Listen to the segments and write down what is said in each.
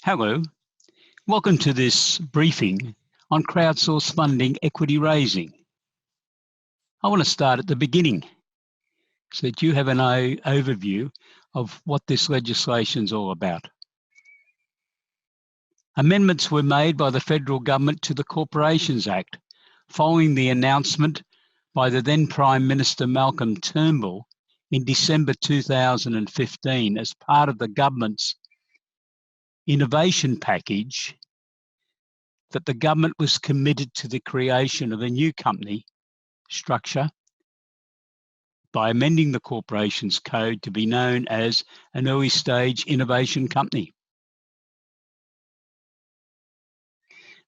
Hello, welcome to this briefing on crowdsourced funding equity raising. I want to start at the beginning so that you have an overview of what this legislation is all about. Amendments were made by the federal government to the Corporations Act following the announcement by the then Prime Minister Malcolm Turnbull in December 2015 as part of the government's innovation package that the government was committed to the creation of a new company structure by amending the Corporations Code to be known as an early stage innovation company.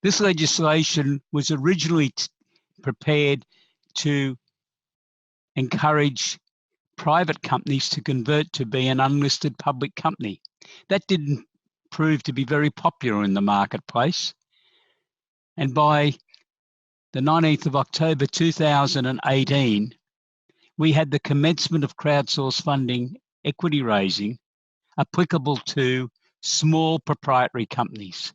This legislation was originally prepared to encourage private companies to convert to be an unlisted public company. That didn't prove to be very popular in the marketplace. And by the 19th of October 2018, we had the commencement of crowdsourced funding equity raising applicable to small proprietary companies.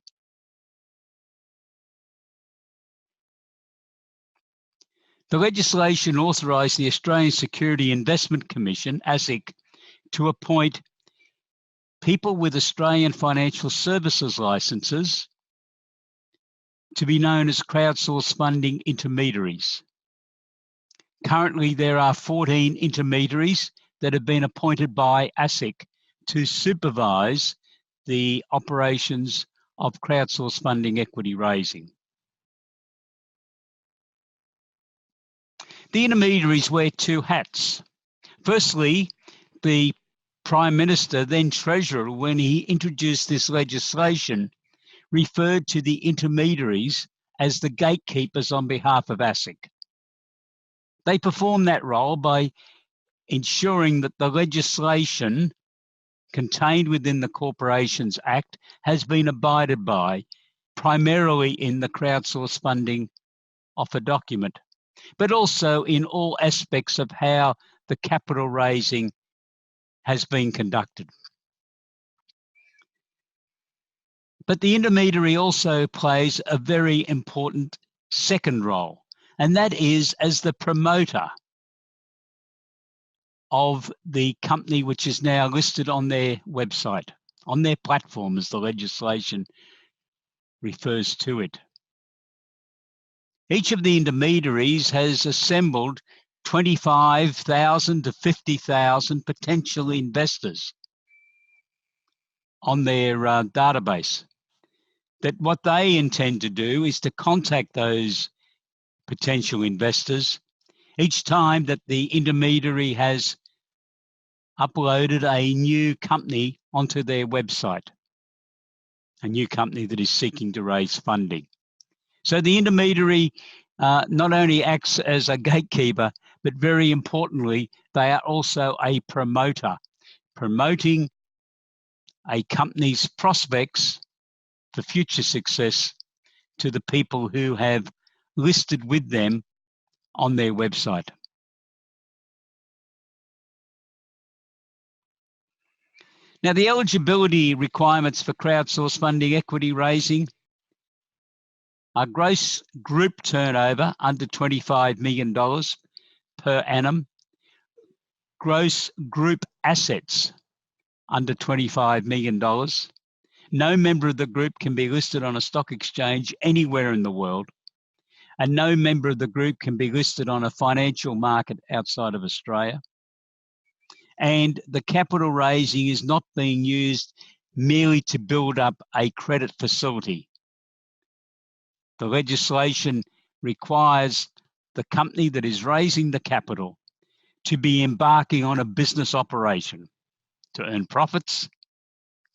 The legislation authorised the Australian Security Investment Commission, ASIC, to appoint people with Australian financial services licences to be known as crowdsourced funding intermediaries. Currently, there are 14 intermediaries that have been appointed by ASIC to supervise the operations of crowdsourced funding equity raising. The intermediaries wear two hats. Firstly, the Prime Minister, then Treasurer, when he introduced this legislation, referred to the intermediaries as the gatekeepers on behalf of ASIC. They perform that role by ensuring that the legislation contained within the Corporations Act has been abided by, primarily in the crowdsourced funding offer document, but also in all aspects of how the capital raising has been conducted. But the intermediary also plays a very important second role, and that is as the promoter of the company which is now listed on their website, on their platform as the legislation refers to it. Each of the intermediaries has assembled 25,000 to 50,000 potential investors on their database. That what they intend to do is to contact those potential investors each time that the intermediary has uploaded a new company onto their website, a new company that is seeking to raise funding. So the intermediary not only acts as a gatekeeper, but very importantly, they are also a promoter, promoting a company's prospects for future success to the people who have listed with them on their website. Now, the eligibility requirements for crowdsourced funding equity raising are gross group turnover under $25 million per annum, gross group assets under $25 million. No member of the group can be listed on a stock exchange anywhere in the world, and no member of the group can be listed on a financial market outside of Australia. And the capital raising is not being used merely to build up a credit facility. The legislation requires the company that is raising the capital to be embarking on a business operation to earn profits,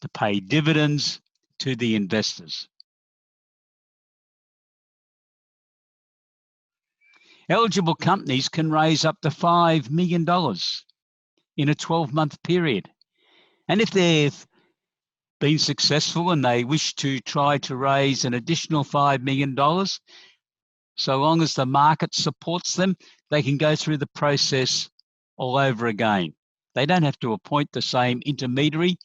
to pay dividends to the investors. Eligible companies can raise up to $5 million in a 12-month period. And if they've been successful and they wish to try to raise an additional $5 million, so long as the market supports them, they can go through the process all over again. They don't have to appoint the same intermediary.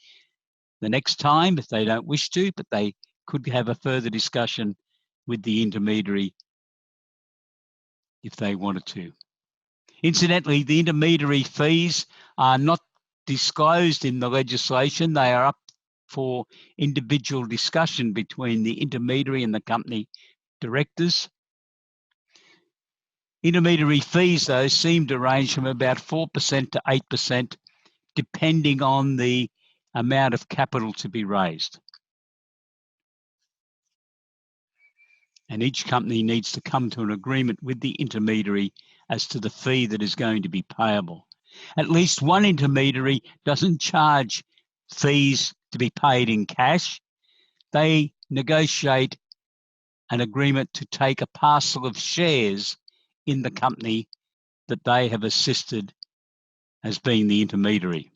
the next time if they don't wish to, but they could have a further discussion with the intermediary if they wanted to. Incidentally, the intermediary fees are not disclosed in the legislation. They are up for individual discussion between the intermediary and the company directors. Intermediary fees, though, seem to range from about 4% to 8%, depending on the amount of capital to be raised. And each company needs to come to an agreement with the intermediary as to the fee that is going to be payable. At least one intermediary doesn't charge fees to be paid in cash. They negotiate an agreement to take a parcel of shares in the company that they have assisted as being the intermediary.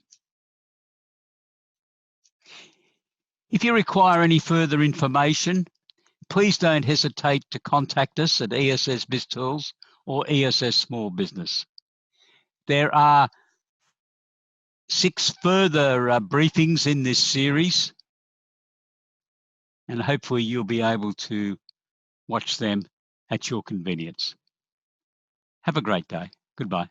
If you require any further information, please don't hesitate to contact us at ESS BIZTOOLS or ESS Small Business. There are 6 further briefings in this series, and hopefully you'll be able to watch them at your convenience. Have a great day. Goodbye.